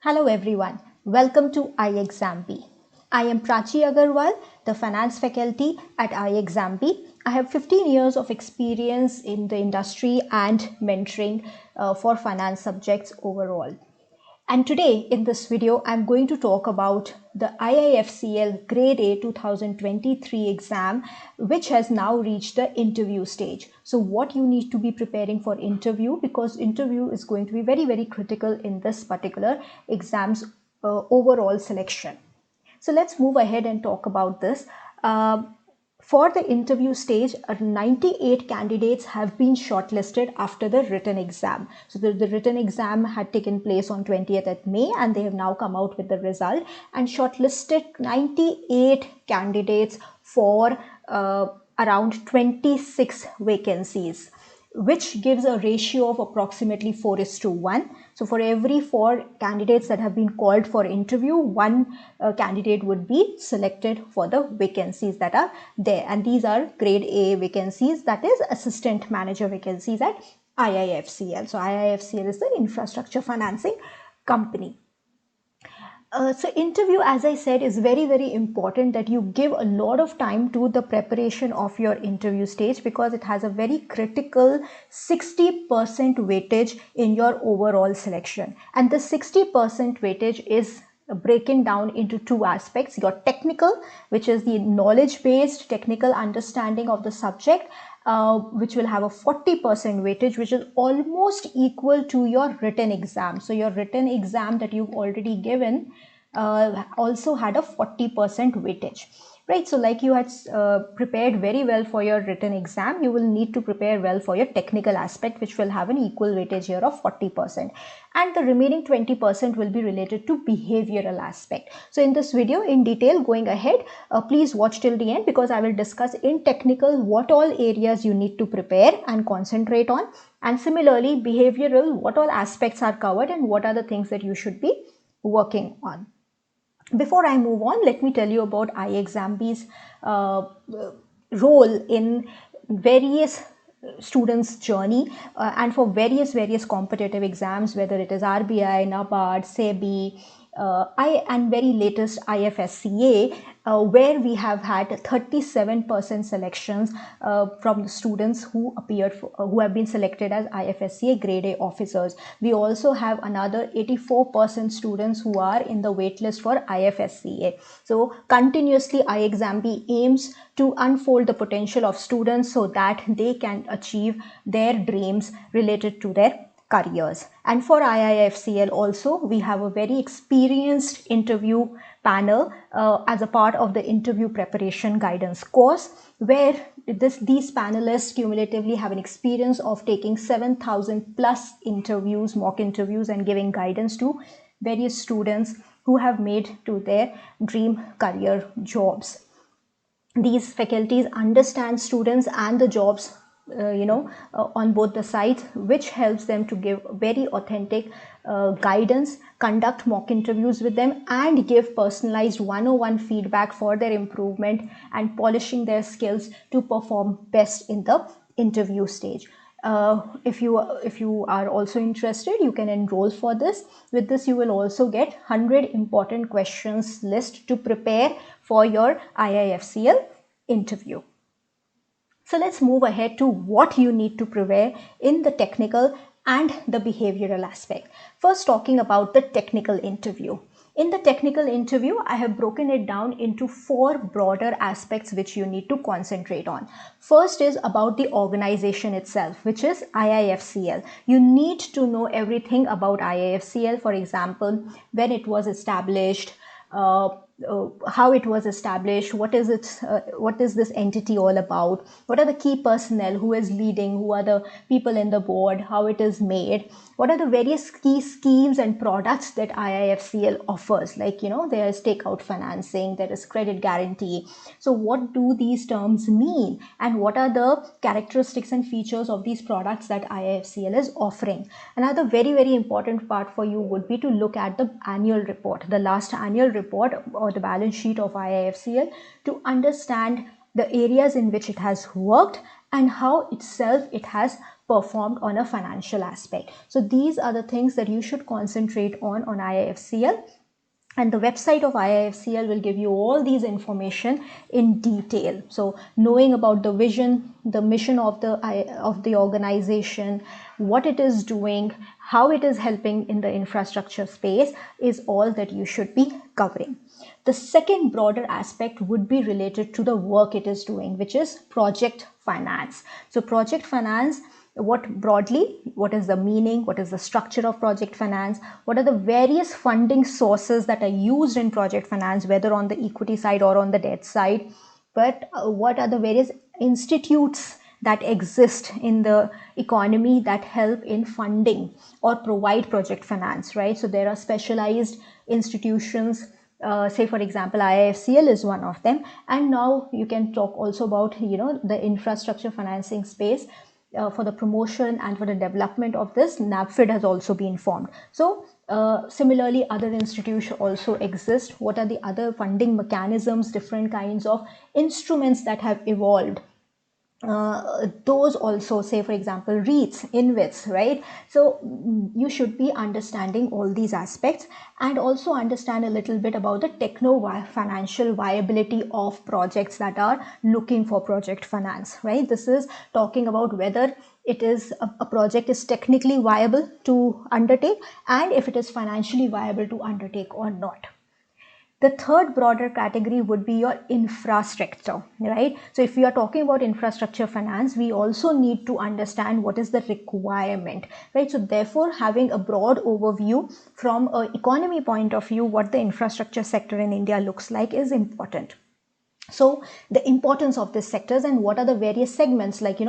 Hello everyone, welcome to iExamB. I am Prachi Agarwal, the finance faculty at iExamB. I have 15 years of experience in the industry and mentoring for finance subjects overall. And today in this video, I'm going to talk about the IIFCL Grade A 2023 exam, which has now reached the interview stage. So what you need to be preparing for interview, because interview is going to be very, very critical in this particular exam's overall selection. So let's move ahead and talk about this. For the interview stage, 98 candidates have been shortlisted after the written exam. So the written exam had taken place on 20th of May and they have now come out with the result and shortlisted 98 candidates for around 26 vacancies, which gives a ratio of approximately 4:1. So for every 4 candidates that have been called for interview, one candidate would be selected for the vacancies that are there. And these are grade A vacancies, that is assistant manager vacancies at IIFCL. So IIFCL is the infrastructure financing company. So interview, as I said, is very, very important that you give a lot of time to the preparation of your interview stage, because it has a very critical 60% weightage in your overall selection. And the 60% weightage is breaking down into 2 aspects: your technical, which is the knowledge based technical understanding of the subject, which will have a 40% weightage, which is almost equal to your written exam. So your written exam that you've already given also had a 40% weightage, right? So like you had prepared very well for your written exam, you will need to prepare well for your technical aspect, which will have an equal weightage here of 40%. And the remaining 20% will be related to behavioral aspect. So in this video in detail going ahead, please watch till the end, because I will discuss in technical what all areas you need to prepare and concentrate on, and similarly behavioral, what all aspects are covered and what are the things that you should be working on. Before I move on, let me tell you about iExamB's role in various students' journey and for various competitive exams, whether it is RBI, NABARD, SEBI, and very latest IIFCA, where we have had 37% selections from the students who appeared who have been selected as IIFCA grade A officers. We also have another 84% students who are in the waitlist for IIFCA. So continuously iExamB aims to unfold the potential of students so that they can achieve their dreams related to their careers. And for IIFCL also, we have a very experienced interview panel as a part of the interview preparation guidance course, where these panelists cumulatively have an experience of taking 7,000 plus interviews, mock interviews, and giving guidance to various students who have made to their dream career jobs. These faculties understand students and the jobs on both the sides, which helps them to give very authentic guidance, conduct mock interviews with them, and give personalized one-on-one feedback for their improvement and polishing their skills to perform best in the interview stage. If you are also interested, you can enroll for this. With this, you will also get 100 important questions list to prepare for your IIFCL interview. So let's move ahead to what you need to prepare in the technical and the behavioral aspect. First, talking about the technical interview. In the technical interview, I have broken it down into 4 broader aspects which you need to concentrate on. First is about the organization itself, which is IIFCL. You need to know everything about IIFCL. For example, when it was established, how it was established, what is this entity all about, what are the key personnel, who is leading, who are the people in the board, how it is made, what are the various key schemes and products that IIFCL offers, like there is takeout financing, there is credit guarantee. So what do these terms mean, and what are the characteristics and features of these products that IIFCL is offering? Another very important part for you would be to look at the annual report, the last annual report or the balance sheet of IIFCL, to understand the areas in which it has worked and how itself it has performed on a financial aspect. So these are the things that you should concentrate on IIFCL. And the website of IIFCL will give you all these information in detail. So knowing about the vision, the mission of the organization, what it is doing, how it is helping in the infrastructure space is all that you should be covering. The second broader aspect would be related to the work it is doing, which is project finance. So project finance, what is the meaning, what is the structure of project finance, what are the various funding sources that are used in project finance, whether on the equity side or on the debt side, but what are the various institutes that exist in the economy that help in funding or provide project finance, right? So there are specialized institutions, say for example IIFCL is one of them. And now you can talk also about the infrastructure financing space. For the promotion and for the development of this, NABFID has also been formed. So similarly, other institutions also exist. What are the other funding mechanisms, different kinds of instruments that have evolved? Those also, say for example REITs, InvITs, right? So you should be understanding all these aspects and also understand a little bit about the financial viability of projects that are looking for project finance, right? This is talking about whether it is a project is technically viable to undertake and if it is financially viable to undertake or not. The third broader category would be your infrastructure, right? So if we are talking about infrastructure finance, we also need to understand what is the requirement, right? So therefore, having a broad overview from an economy point of view, what the infrastructure sector in India looks like is important. So the importance of these sectors and what are the various segments, like,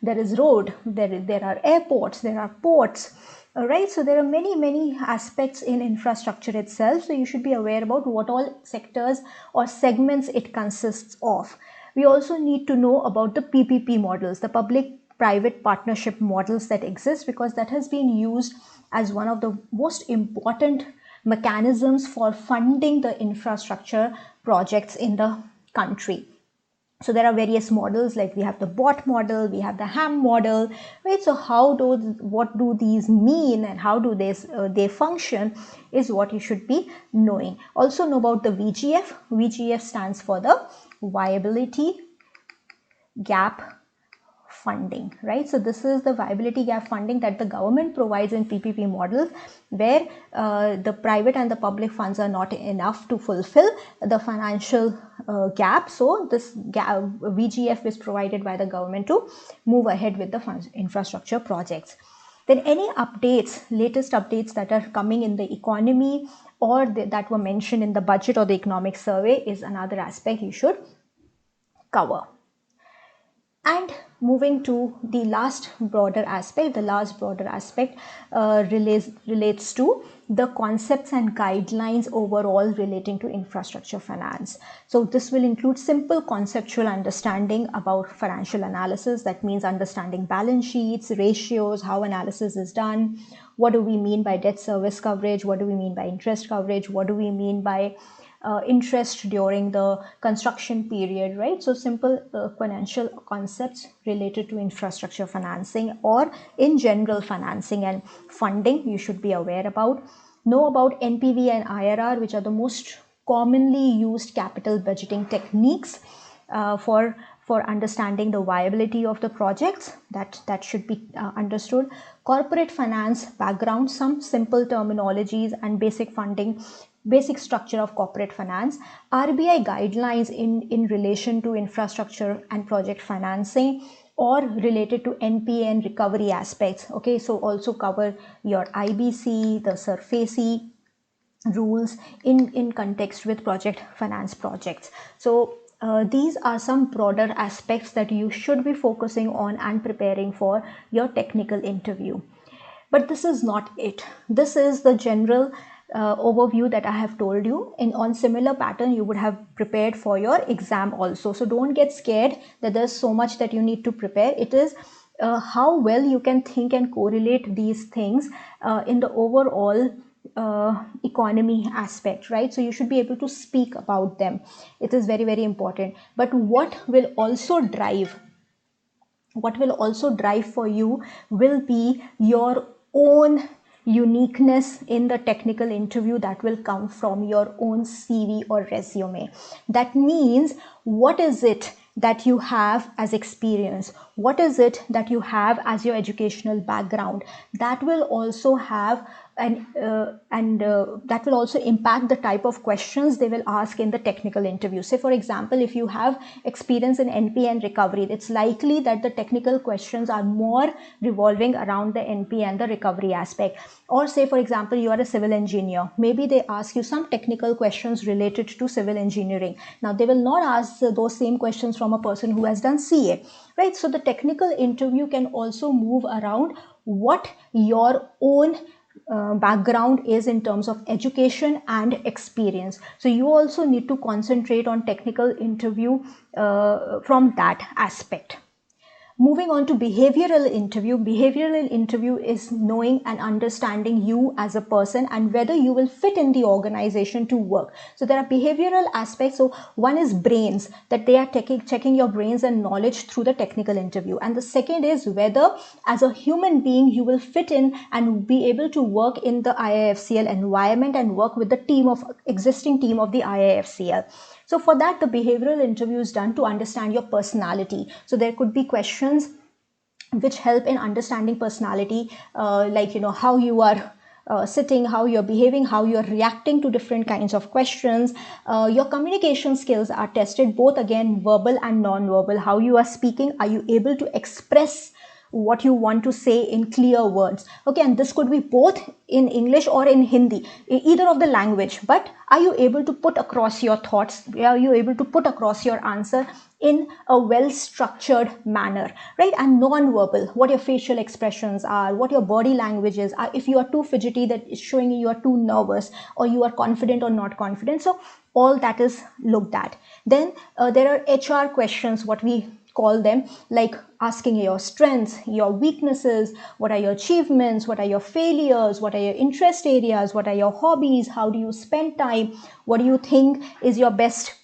there is road, there are airports, there are ports, right? So there are many aspects in infrastructure itself. So you should be aware about what all sectors or segments it consists of. We also need to know about the PPP models, the public-private partnership models that exist, because that has been used as one of the most important mechanisms for funding the infrastructure projects in the country. So there are various models, like we have the BOT model, we have the HAM model, right? So what do these mean and how do they function is what you should be knowing. Also know about the VGF. VGF stands for the viability gap funding, right? So this is the viability gap funding that the government provides in PPP models, where the private and the public funds are not enough to fulfill the financial gap. So this VGF is provided by the government to move ahead with the infrastructure projects. Then any updates, latest updates that are coming in the economy or that were mentioned in the budget or the economic survey is another aspect you should cover. And moving to the last broader aspect, relates to the concepts and guidelines overall relating to infrastructure finance. So this will include simple conceptual understanding about financial analysis. That means understanding balance sheets, ratios, how analysis is done, what do we mean by debt service coverage, what do we mean by interest coverage, what do we mean by interest during the construction period, right? So simple financial concepts related to infrastructure financing or in general financing and funding you should be aware about. Know about NPV and IRR, which are the most commonly used capital budgeting techniques for understanding the viability of the projects. That should be understood. Corporate finance background, some simple terminologies and basic structure of corporate finance. RBI guidelines in relation to infrastructure and project financing or related to NPA and recovery aspects. Okay, so also cover your IBC, the SURFACI rules in context with project finance projects. So these are some broader aspects that you should be focusing on and preparing for your technical interview. But this is not it. This is the general overview that I have told you. On similar pattern you would have prepared for your exam also. So don't get scared that there's so much that you need to prepare. It is how well you can think and correlate these things in the overall economy aspect, right? So you should be able to speak about them. It is very important. But what will also drive What will also drive for you will be your own uniqueness in the technical interview that will come from your own CV or resume. That means, what is it that you have as experience? What is it that you have as your educational background? That will also have that will also impact the type of questions they will ask in the technical interview. Say for example, if you have experience in NP and recovery, it's likely that the technical questions are more revolving around the NP and the recovery aspect. Or say for example, you are a civil engineer, maybe they ask you some technical questions related to civil engineering. Now they will not ask those same questions from a person who has done CA, right? So the technical interview can also move around what your own background is in terms of education and experience. So you also need to concentrate on technical interview from that aspect. Moving on to behavioral interview. Behavioral interview is knowing and understanding you as a person and whether you will fit in the organization to work. So there are behavioral aspects. So one is brains, that they are checking your brains and knowledge through the technical interview. And the second is whether as a human being you will fit in and be able to work in the IIFCL environment and work with the existing team of the IIFCL. So for that, the behavioral interview is done to understand your personality. So there could be questions which help in understanding personality, like, how you are sitting, how you're behaving, how you're reacting to different kinds of questions. Your communication skills are tested, both again verbal and non-verbal. How you are speaking, are you able to express what you want to say in clear words? Okay, and this could be both in English or in Hindi, either of the language. But are you able to put across your thoughts? Are you able to put across your answer in a well-structured manner, right? And non-verbal, what your facial expressions are, what your body language is. If you are too fidgety, that is showing you are too nervous, or you are confident or not confident. So all that is looked at. Then there are HR questions, what we call them, like asking your strengths, your weaknesses, what are your achievements, what are your failures, what are your interest areas, what are your hobbies, how do you spend time, what do you think is your best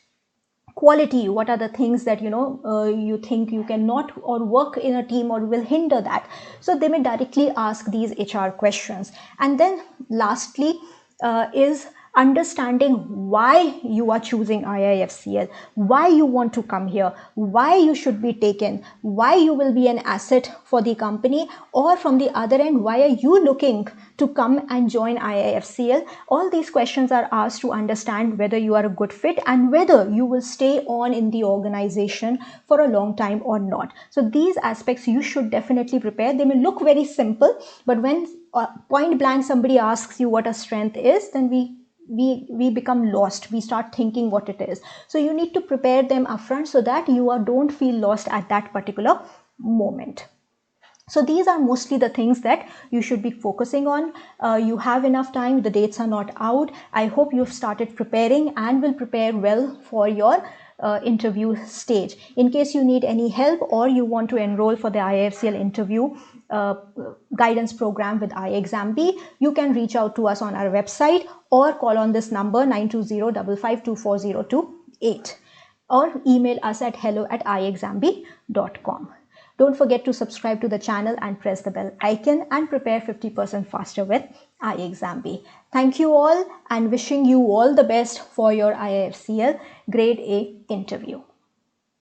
quality, what are the things that you think you cannot or work in a team or will hinder that. So they may directly ask these HR questions. And then lastly is understanding why you are choosing IIFCL, why you want to come here, why you should be taken, why you will be an asset for the company, or from the other end, why are you looking to come and join IIFCL. All these questions are asked to understand whether you are a good fit and whether you will stay on in the organization for a long time or not. So these aspects you should definitely prepare. They may look very simple, but when point blank somebody asks you what a strength is, then we become lost. We start thinking what it is. So you need to prepare them upfront so that you don't feel lost at that particular moment. So these are mostly the things that you should be focusing on. You have enough time. The dates are not out. I hope you've started preparing and will prepare well for your interview stage. In case you need any help or you want to enroll for the IIFCL interview guidance program with iExamB, you can reach out to us on our website or call on this number 920-552-4028 or email us at hello@iexamb.com. Don't forget to subscribe to the channel and press the bell icon and prepare 50% faster with iExamB. Thank you all and wishing you all the best for your IIFCL Grade A interview.